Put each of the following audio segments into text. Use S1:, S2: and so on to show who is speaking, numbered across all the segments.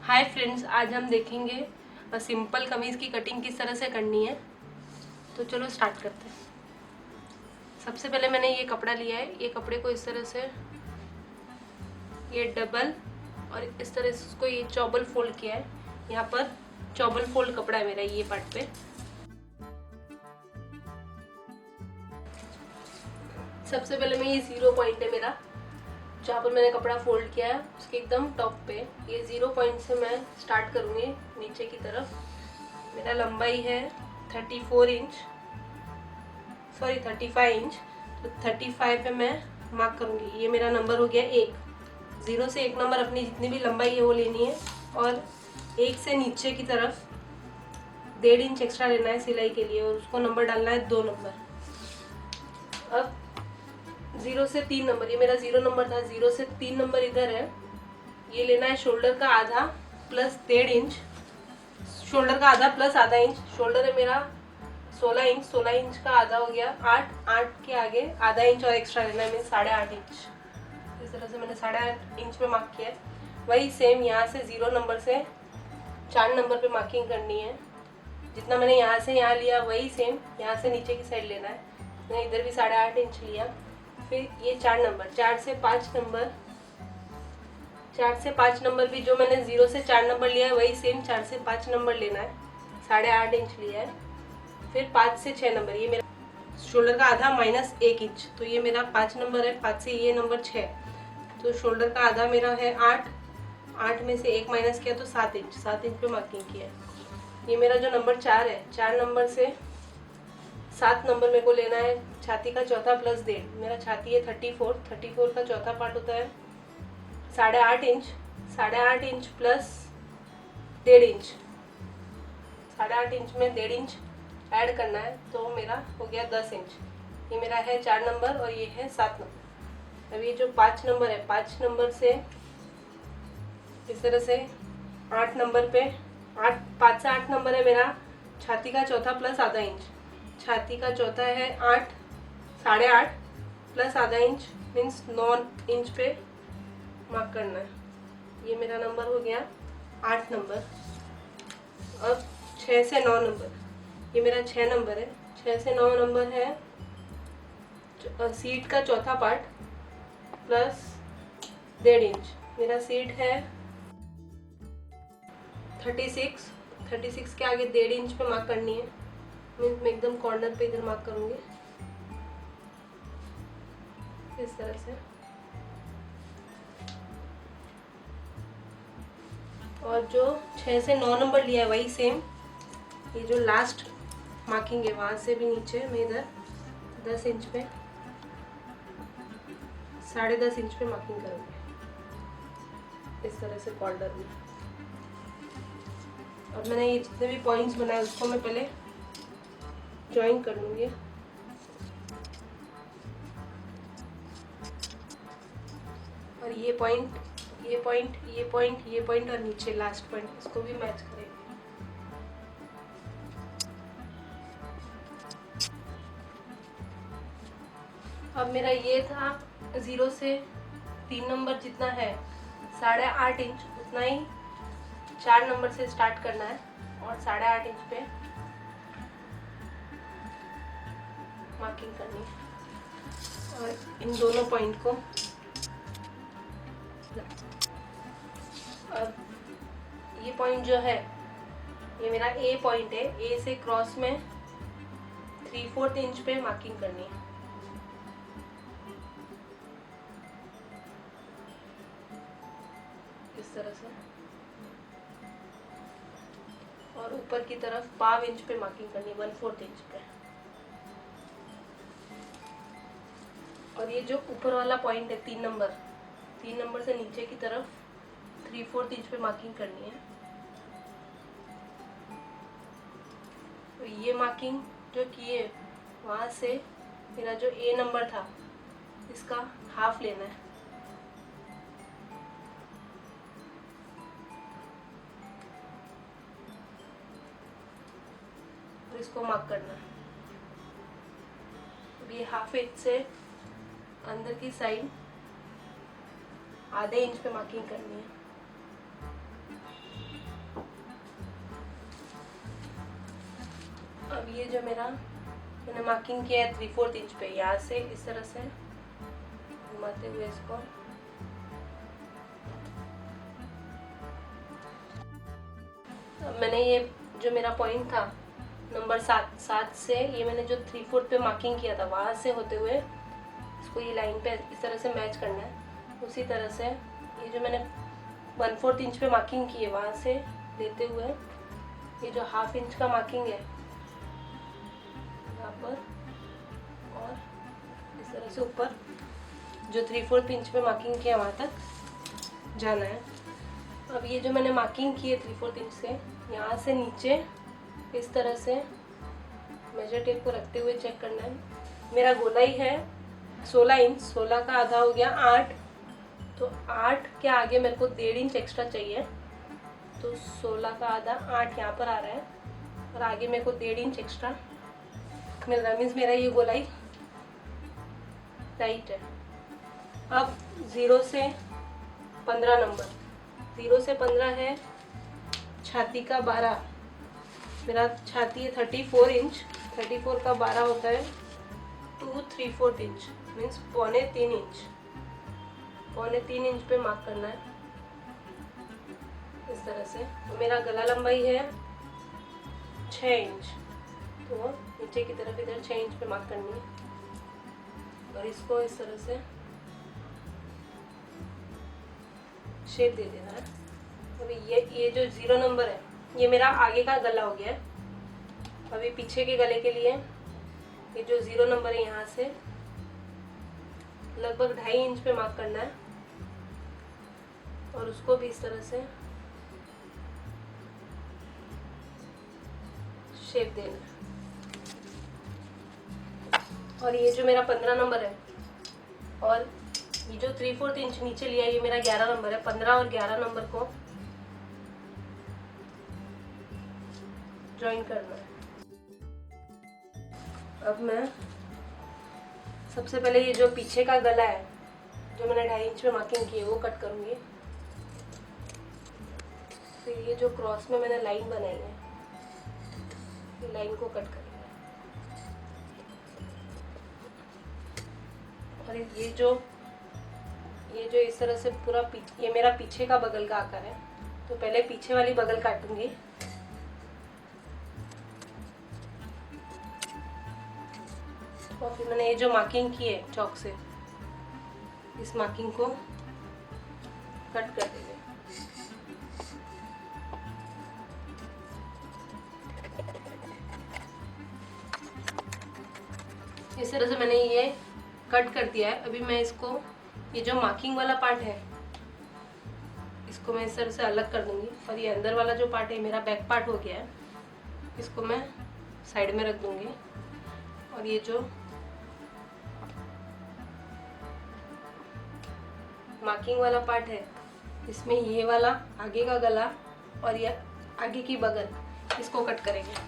S1: Hi friends, आज हम देखेंगे सिंपल कमीज़ की कटिंग किस तरह से करनी है। तो चलो स्टार्ट करते हैं। सबसे पहले मैंने ये कपड़ा लिया है। ये कपड़े को इस तरह से ये डबल और इस तरह से इसको ये चौबल फोल्ड किया है। यहाँ पर चौबल फोल्ड कपड़ा है मेरा ये पार्ट पे। सबसे पहले मैं ये 0 पॉइंट है मेरा, जहाँ पर मैंने कपड़ा फोल्ड किया है उसके एकदम टॉप पे ये 0 पॉइंट से मैं स्टार्ट करूँगी नीचे की तरफ। मेरा लंबाई है 35 इंच। तो 35 पे मैं मार्क करूँगी। ये मेरा नंबर हो गया 1। 0 से 1 नंबर अपनी जितनी भी लंबाई है वो लेनी है और 1 से नीचे की तरफ 1.5 इंच एक्स्ट्रा लेना है सिलाई के लिए और उसको नंबर डालना है 2 नंबर। अब 0 से 3 नंबर, ये मेरा 0 नंबर था। 0 से 3 नंबर इधर है। ये लेना है शोल्डर का आधा प्लस 1.5 इंच। शोल्डर का आधा प्लस आधा इंच। शोल्डर है मेरा 16 इंच। 16 इंच का आधा हो गया 8। 8 के आगे आधा इंच और एक्स्ट्रा लेना है, मीन 8.5 इंच। इस तरह से मैंने 8.5 इंच पे मार्क किया है। वही सेम यहाँ से 0 नंबर से 4 नंबर पे मार्किंग करनी है। जितना मैंने यहाँ से यहाँ लिया वही सेम यहाँ से नीचे की साइड लेना है। मैंने इधर भी 8.5 इंच लिया। फिर ये 4 नंबर, 4 से 5 नंबर, 4 से 5 नंबर भी जो मैंने 0 से 4 नंबर लिया है वही सेम 4 से 5 नंबर लेना है। 8.5 इंच लिया है। फिर 5 से 6 नंबर, ये मेरा शोल्डर का आधा माइनस 1 इंच, तो ये मेरा 5 नंबर है। 5 से ये नंबर 6, तो शोल्डर का आधा मेरा है 8। 8 में से 1 माइनस किया तो 7 इंच। 7 इंच पे मार्किंग किया है। ये मेरा जो नंबर 4 है, 4 नंबर से 7 नंबर मेरे को लेना है छाती का चौथा प्लस 1.5। मेरा छाती है 34 का चौथा पार्ट होता है 8.5 inch. 8.5 inch plus 1.5 inch, 8.5 inch में 1.5 इंच ऐड करना है तो मेरा हो गया 10 इंच। ये मेरा है 4 नंबर और ये है 7 नंबर। अब ये जो 5 नंबर है, 5 नंबर से इस तरह से 8 नंबर पे 5 से 8 नंबर है मेरा छाती का चौथा प्लस आधा इंच। छाती का चौथा है 8, 8.5 प्लस आधा इंच मीन्स 9 इंच पे मार्क करना है। ये मेरा नंबर हो गया 8 नंबर। अब 6 से 9 नंबर, ये मेरा 6 नंबर है। 6 से 9 नंबर है सीट का चौथा पार्ट प्लस 1.5 इंच। मेरा सीट है 36 के आगे 1.5 इंच पे मार्क करनी है। मीन्स मैं एकदम कॉर्नर पे इधर मार्क करूँगी इस तरह से। और जो 6 से 9 नंबर लिया है वही सेम, ये जो लास्ट मार्किंग है वहाँ से भी नीचे मैं इधर 10 इंच पे 10.5 इंच पे मार्किंग करूँगी इस तरह से कॉर्नर में। अब मैंने ये जितने भी पॉइंट्स बनाए उसको मैं पहले ज्वाइन कर लूँगी। और ये पॉइंट, ये पॉइंट, ये पॉइंट, ये पॉइंट और नीचे लास्ट पॉइंट, इसको भी मैच करेंगे। अब मेरा ये था 0 से 3 नंबर जितना है 8.5 इंच, उतना ही 4 नंबर से स्टार्ट करना है और 8.5 इंच पे मार्किंग करनी है। और इन दोनों पॉइंट को अब ये पॉइंट जो है ये मेरा ए पॉइंट है। ए से क्रॉस में 3/4 इंच पे मार्किंग करनी है इस तरह से। और ऊपर की तरफ 5 इंच पे मार्किंग करनी है 1/4 इंच पे। और ये जो ऊपर वाला पॉइंट है 3 नंबर से नीचे की तरफ 3/4 इंच पे मार्किंग करनी है। तो ये मार्किंग जो किए वहाँ से मेरा जो ए नंबर था इसका हाफ लेना है। और इसको मार्क करना है। ये हाफ इंच से अंदर की साइड आधे इंच पे मार्किंग करनी है। अब ये जो मैंने मार्किंग किया है 3/4 इंच पे, यहाँ से इस तरह से घुमाते हुए इसको अब मैंने ये जो मेरा पॉइंट था नंबर 7 से ये मैंने जो 3/4 पे मार्किंग किया था वहाँ से होते हुए इसको ये लाइन पे इस तरह से मैच करना है। उसी तरह से ये जो मैंने 1/4 इंच पे मार्किंग की है वहाँ से लेते हुए ये जो 1/2 इंच का मार्किंग है यहाँ पर और इस तरह से ऊपर जो 3/4 इंच पे मार्किंग किया वहाँ तक जाना है। अब ये जो मैंने मार्किंग की है 3/4 इंच से यहाँ से नीचे इस तरह से मेजर टेप को रखते हुए चेक करना है। मेरा गोलाई है 16 इंच, 16 का आधा हो गया 8, तो 8 के आगे मेरे को 1.5 इंच एक्स्ट्रा चाहिए, तो 16 का आधा 8 यहाँ पर आ रहा है और आगे मेरे को 1.5 इंच एक्स्ट्रा मिल रहा है। मीन्स मेरा ये गोलाई राइट है। अब 0 से 15 नंबर, 0 से 15 है छाती का 12, मेरा छाती है 34 इंच, 34 का 12 होता है 2 3/4 इंच, मीन्स 2.25 इंच, 2.25 इंच पे मार्क करना है इस तरह से। मेरा गला लंबाई है 6 इंच, तो नीचे की तरफ इधर 6 इंच पे मार्क करनी है और इसको इस तरह से शेप दे देना है। अभी ये जो 0 नंबर है ये मेरा आगे का गला हो गया है। अभी पीछे के गले के लिए ये जो 0 नंबर है यहाँ से लगभग 2.5 इंच पे मार्क करना है और उसको भी इस तरह से शेप देना है। और ये जो मेरा 15 नंबर है और ये जो 3/4 इंच नीचे लिया ये मेरा 11 नंबर है। 15 और 11 नंबर को ज्वाइन करना है। अब मैं सबसे पहले ये जो पीछे का गला है जो मैंने 2.5 इंच में मार्किंग की है वो कट करूँगी। फिर ये जो क्रॉस में मैंने लाइन बनाई है ये लाइन को कट करेंगे और ये जो इस तरह से पूरा ये मेरा पीछे का बगल का आकार है, तो पहले पीछे वाली बगल काटूंगी। और फिर मैंने ये जो मार्किंग की है चौक से इस मार्किंग को कट कर देंगे। इस तरह से मैंने ये कट कर दिया है। अभी मैं इसको ये जो मार्किंग वाला पार्ट है इसको मैं इस तरह से अलग कर दूंगी और ये अंदर वाला जो पार्ट है मेरा बैक पार्ट हो गया है, इसको मैं साइड में रख दूंगी। और ये जो मार्किंग वाला पार्ट है इसमें ये वाला आगे का गला और ये आगे की बगल इसको कट करेंगे।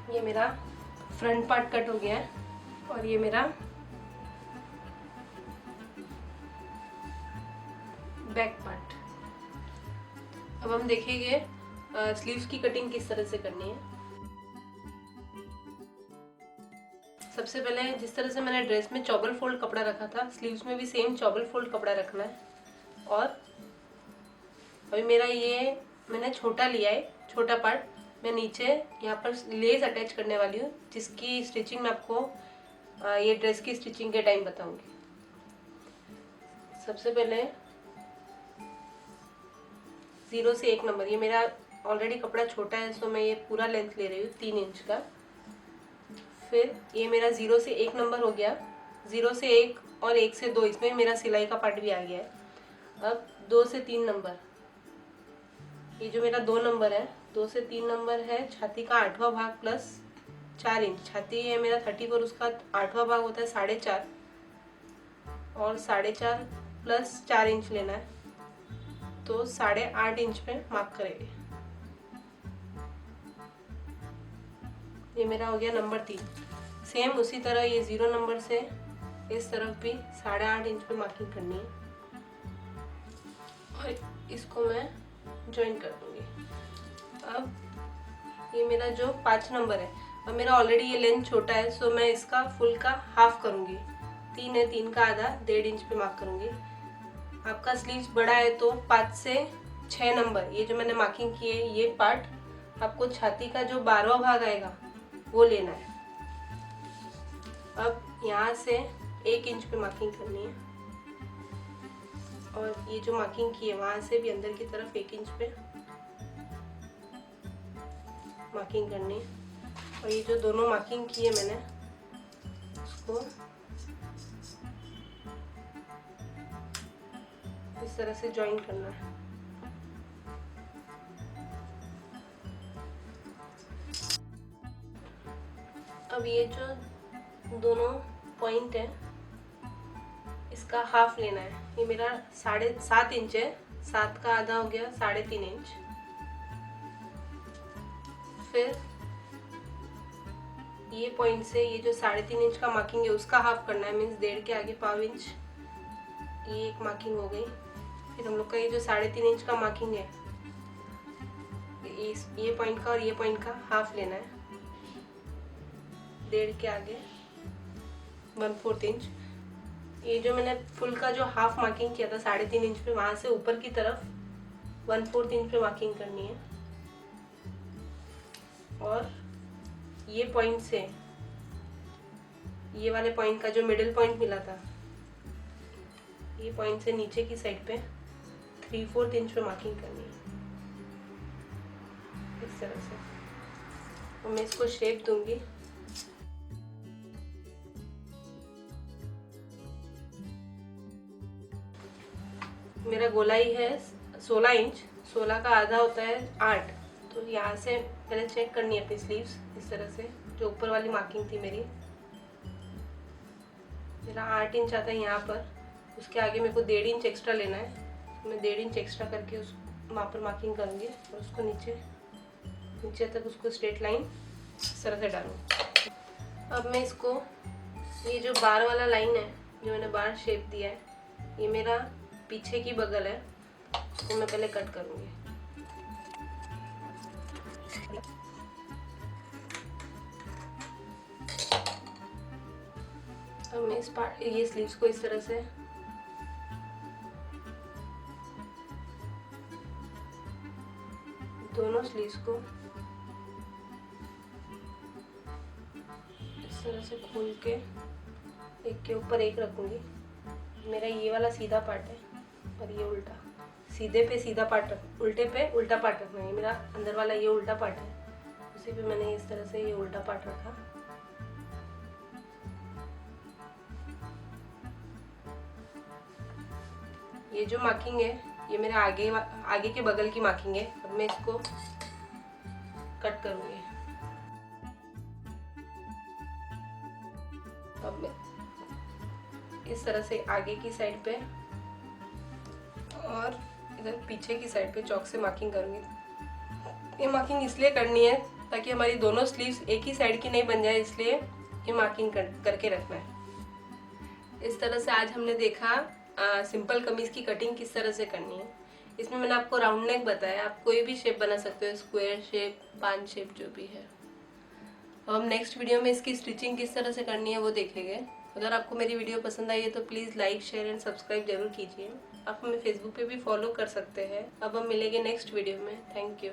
S1: ये मेरा फ्रंट पार्ट कट हो गया है और ये मेरा बैक पार्ट। अब हम देखेंगे स्लीव्स की कटिंग किस तरह से करनी है। सबसे पहले जिस तरह से मैंने ड्रेस में चौबल फोल्ड कपड़ा रखा था स्लीव्स में भी सेम चौबल फोल्ड कपड़ा रखना है। और अभी मेरा ये मैंने छोटा लिया है, छोटा पार्ट मैं नीचे यहाँ पर लेस अटैच करने वाली हूँ जिसकी स्टिचिंग मैं आपको ये ड्रेस की स्टिचिंग के टाइम बताऊंगी। सबसे पहले 0 से 1 नंबर, ये मेरा ऑलरेडी कपड़ा छोटा है सो मैं ये पूरा लेंथ ले रही हूँ 3 इंच का। फिर ये मेरा 0 से 1 नंबर हो गया, 0 से 1 और 1 से 2 इसमें मेरा सिलाई का पार्ट भी आ गया है। अब 2 से 3 नंबर, ये जो मेरा 2 नंबर है 2 से 3 नंबर है छाती का 8वां भाग प्लस 4 इंच। छाती है मेरा 34, उसका 8वां भाग होता है 4.5 और 4.5 प्लस 4 इंच लेना है, तो 8.5 इंच पे मार्क करेंगे। ये मेरा हो गया नंबर 3। सेम उसी तरह ये 0 नंबर से इस तरफ भी 8.5 इंच पे मार्किंग करनी है और इसको मैं ज्वाइन कर दूंगी। अब ये मेरा जो 5 नंबर है, अब मेरा ऑलरेडी ये लेंथ छोटा है, सो मैं इसका फुल का हाफ करूंगी। 3 है, 3 का आधा 1.5 इंच पे मार्क करूंगी। आपका स्लीव्स बड़ा है तो 5 से 6 नंबर, ये जो मैंने मार्किंग की है ये पार्ट आपको छाती का जो 12वां भाग आएगा वो लेना है। अब यहाँ से 1 इंच पे मार्किंग करनी है और ये जो मार्किंग की है वहां से भी अंदर की तरफ 1 इंच पे मार्किंग करनी है। और ये जो दोनों मार्किंग की है मैंने उसको इस तरह से ज्वाइन करना है। अब ये जो दोनों पॉइंट है इसका हाफ लेना है। ये मेरा 7.5 इंच है, 7 का आधा हो गया 3.5 इंच। फिर ये पॉइंट से ये जो 3.5 इंच का मार्किंग है उसका हाफ करना है, मीन्स 1.5 के आगे 1.5 इंच। ये एक मार्किंग हो गई। फिर हम लोग का ये जो 3.5 इंच का मार्किंग है ये पॉइंट का और ये पॉइंट का हाफ लेना है, 1.5 के आगे 1/4 इंच। ये जो मैंने फुल का जो हाफ मार्किंग किया था 3.5 इंच पे, वहां से ऊपर की तरफ 1/4 इंच पे मार्किंग करनी है। और ये पॉइंट से ये वाले पॉइंट का जो मिडिल पॉइंट मिला था, ये पॉइंट से नीचे की साइड पे 3/4 इंच पे मार्किंग करनी है इस तरह से। और मैं इसको शेप दूंगी। मेरा गोलाई है 16 इंच, 16 का आधा होता है 8। तो यहाँ से पहले चेक करनी है अपनी स्लीव्स इस तरह से। जो ऊपर वाली मार्किंग थी मेरा 8 इंच आता है यहाँ पर, उसके आगे मेरे को 1.5 इंच एक्स्ट्रा लेना है। तो मैं 1.5 इंच एक्स्ट्रा करके उस वहाँ पर मार्किंग करूँगी और उसको नीचे तक उसको स्ट्रेट लाइन इस तरह से डालूँ। अब मैं इसको ये जो बार वाला लाइन है जो मैंने बार शेप दिया है, ये मेरा पीछे की बगल है, उसको मैं पहले कट करूँगी। अब मैं ये स्लीव्स को इस तरह से दोनों स्लीव्स को इस तरह से खोल के एक के ऊपर एक रखूंगी। मेरा ये वाला सीधा पार्ट है और ये उल्टा, सीधे पे सीधा पार्ट रख, उल्टे पे उल्टा पार्ट रखना है। मेरा अंदर वाला ये उल्टा पार्ट है, उसी पे मैंने इस तरह से ये उल्टा पार्ट रखा। ये जो मार्किंग है ये मेरे आगे के बगल की मार्किंग है। अब मैं इसको कट करूंगी। अब मैं इस तरह से आगे की साइड पे और इधर पीछे की साइड पे चॉक से मार्किंग करूंगी। ये मार्किंग इसलिए करनी है ताकि हमारी दोनों स्लीव्स एक ही साइड की नहीं बन जाए, इसलिए ये मार्किंग करके रखना है। इस तरह से आज हमने देखा सिंपल कमीज की कटिंग किस तरह से करनी है। इसमें मैंने आपको राउंड नेक बताया, आप कोई भी शेप बना सकते हो, स्क्वायर शेप, पान शेप, जो भी है। अब हम नेक्स्ट वीडियो में इसकी स्टिचिंग किस तरह से करनी है वो देखेंगे। अगर आपको मेरी वीडियो पसंद आई है तो please like, share and subscribe जरूर कीजिए। आप हमें फेसबुक पे भी फॉलो कर सकते हैं। अब हम मिलेंगे नेक्स्ट वीडियो में। Thank you.